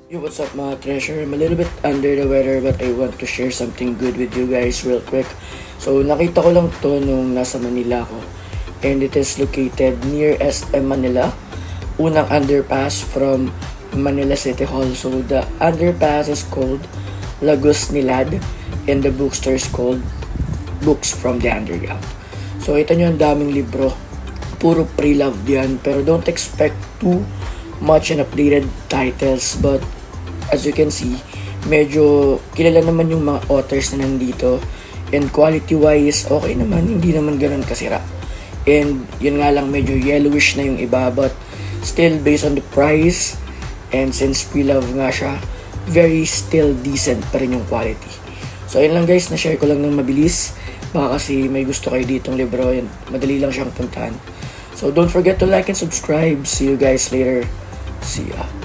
Yo, what's up mga treasure? I'm a little bit under the weather but I want to share something good with you guys real quick. So nakita ko lang to nung nasa Manila ko. And it is located near SM Manila. Unang underpass from Manila City Hall. So the underpass is called Lagos Nilad and the bookstore is called Books from the Underground. So ito nyo ang daming libro. Puro pre-loved yan. Pero don't expect too much and updated titles, but as you can see, medyo kilala naman yung mga authors na nandito, and quality wise okay naman, hindi naman ganun kasira. And yun nga lang, medyo yellowish na yung iba, but still based on the price and since pre-love nga siya, very still decent pa rin yung quality. So ayun lang guys, na-share ko lang ng mabilis, baka kasi may gusto kayo ditong libro and madali lang siyang puntahan. So don't forget to like and subscribe. See you guys later. See ya.